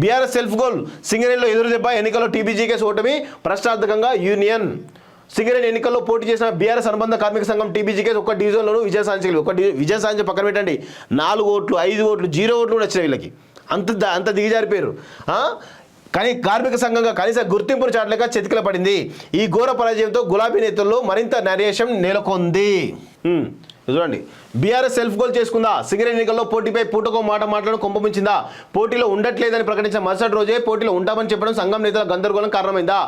BRS self goal, సింగరేణిలో ఎదురు దెబ్బ, ఎన్నికల్లో టీబీజీకేస్ ఓటమి ప్రశ్నార్థకంగా యూనియన్. సింగరేణి ఎన్నికల్లో పోటీ చేసిన బీఆర్ఎస్ అనుబంధ కార్మిక సంఘం టీబీజీకేస్ ఒక్క డివిజన్లోనూ విజయం సాధించగలిగి, విజయం సాధించి పక్కన పెట్టండి 4 ఓట్లు 5 ఓట్లు 0 ఓట్లు కూడా వచ్చినాయి వీళ్ళకి. అంత దిగజారిపోయారు. కానీ కార్మిక సంఘంగా కనీస గుర్తింపును చాటలేక చెతికిల పడింది. ఈ ఘోర పరాజయంతో గులాబీ నేతల్లో మరింత నరేషం నెలకొంది. చూడండి, బీఆర్ఎస్ సెల్ఫ్ గోల్ చేసుకుందా? సింగరేణి ఎన్నికల్లో పోటీపై పూటకో మాట మాట్లాడడం కొంపమించిందా? పోటీలో ఉండట్లేదని ప్రకటించిన మరుసటి రోజే పోటీలో ఉంటామని చెప్పడం సంఘం నేతల గందరగోళం కారణమైందా?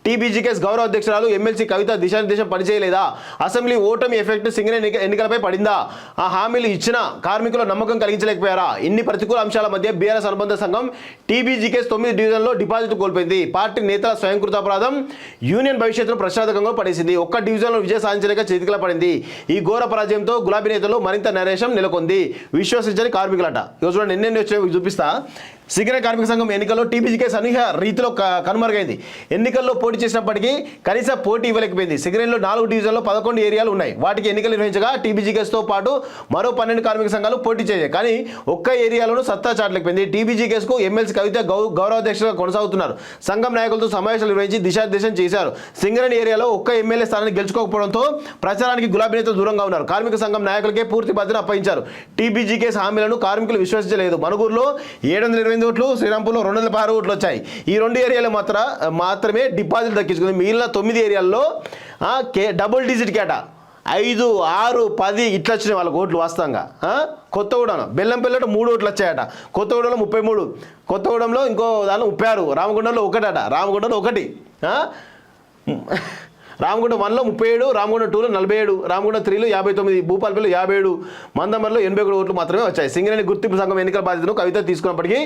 టీబీజీకేస్ గౌరవ అధ్యక్షురాలు ఎమ్మెల్సీ కవిత దిశానిర్దేశం పనిచేయలేదా? అసెంబ్లీ ఓటమి ఎఫెక్ట్ సింగరేణి ఎన్నికలపై పడిందా? ఆ హామీలు ఇచ్చిన కార్మికుల నమ్మకం కలిగించలేకపోయారా? ఇన్ని ప్రతికూల అంశాల మధ్య బీఆర్ఎస్ అనుబంధ సంఘం టీబీజీకేస్ 9 డివిజన్లో డిపాజిట్ కోల్పోయింది. పార్టీ నేతల స్వయంకృతాపరాధం యూనియన్ భవిష్యత్తును ప్రశ్నార్థకంగా పడేసింది. ఒక్క డివిజన్లో విజయం సాధించలేక చేతికిలా పడింది. ఈ ఘోర పరాజయంతో గులాబీ నేతలు మరింత నరేషం నెలకొంది. విశ్వసించని కార్మికులట. ఈరోజు చూడండి ఎన్నెన్ని వచ్చాయో చూపిస్తా. సింగరేణి కార్మిక సంఘం ఎన్నికల్లో టీబీజీకేస్ అనూహ్య రీతిలో కనుమరుగైంది. ఎన్నికల్లో పోటీ చేసినప్పటికీ కనీస పోటీ ఇవ్వలేకపోయింది. సింగరేణిలో 4 డివిజన్లో 11 ఏరియాలు ఉన్నాయి. వాటికి ఎన్నికలు నిర్వహించగా టీబీజీకేస్తో పాటు మరో 12 కార్మిక సంఘాలు పోటీ చేశాయి. కానీ ఒక్క ఏరియాలోనూ సత్తా చాటలేకపోయింది. టీబీజీకేస్కు ఎమ్మెల్సీ కవిత గౌరవాధ్యక్షులుగా కొనసాగుతున్నారు. సంఘం నాయకులతో సమావేశాలు నిర్వహించి దిశానిర్దేశం చేశారు. సింగరేణి ఏరియాలో ఒక్క ఎమ్మెల్యే స్థానాన్ని గెలుచుకోకపోవడంతో ప్రచారానికి గులాబీ నేతలు దూరంగా ఉన్నారు. కార్మిక సంఘం నాయకులకే పూర్తి బాధ్యత అప్పగించారు. టీబీజీకేస్ హామీలను కార్మికులు విశ్వసించలేదు. మనుగూరులో 728 ఓట్లు, శ్రీరాంపూర్లో 216 ఓట్లు వచ్చాయి. ఈ 2 ఏరియాలో మాత్రమే డిపాజిట్ దక్కించుకుంది. మిగిలిన 9 ఏరియాల్లో డబుల్ డిజిట్ కేటా 5, 6, 10 ఇట్లా వచ్చినాయి వాళ్ళకి ఓట్లు వాస్తవంగా. కొత్తగూడెం బెల్లంపల్లిలో 3 ఓట్లు వచ్చాయట. కొత్తగూడెంలో 33, కొత్తగూడెంలో ఇంకో దానిలో 36, రామగుండంలో 1 అట. రామగుండంలో 1, రామగుండం 1లో 37, రామగుండం 2లో 47, రామగుండం 3లో 59, భూపాలపల్లిలో 57, మందమర్లో 81 ఓట్లు మాత్రమే వచ్చాయి. సింగరేణి గుర్తింపు సంఘం ఎన్నికల బాధ్యతను కవిత తీసుకున్నప్పటికీ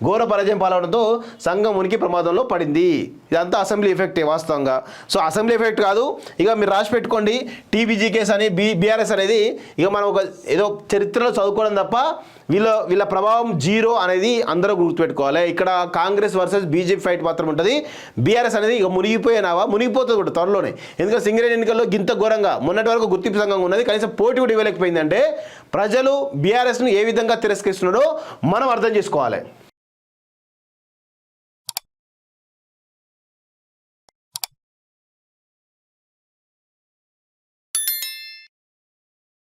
ఘోర పరాజయం పాలవడంతో సంఘం ఉనికి ప్రమాదంలో పడింది. ఇదంతా అసెంబ్లీ ఎఫెక్టే వాస్తవంగా. సో అసెంబ్లీ ఎఫెక్ట్ కాదు, ఇక మీరు రాసి పెట్టుకోండి. టీబీజీకేస్ అని బీఆర్ఎస్ అనేది ఇక మనం ఏదో చరిత్రలో చదువుకోవడం తప్ప వీళ్ళ ప్రభావం 0 అనేది అందరూ గుర్తుపెట్టుకోవాలి. ఇక్కడ కాంగ్రెస్ వర్సెస్ బీజేపీ ఫైట్ మాత్రం ఉంటుంది. బీఆర్ఎస్ అనేది ఇక మునిగిపోతుంది కూడా త్వరలోనే. ఎందుకంటే సింగరేణి ఎన్నికల్లో గింత ఘోరంగా మొన్నటి వరకు గుర్తింపు సంఘంగా ఉన్నది, కనీసం పోటీ కూడా ఇవ్వలేకపోయిందంటే ప్రజలు బీఆర్ఎస్ను ఏ విధంగా తిరస్కరిస్తున్నారో మనం అర్థం చేసుకోవాలి.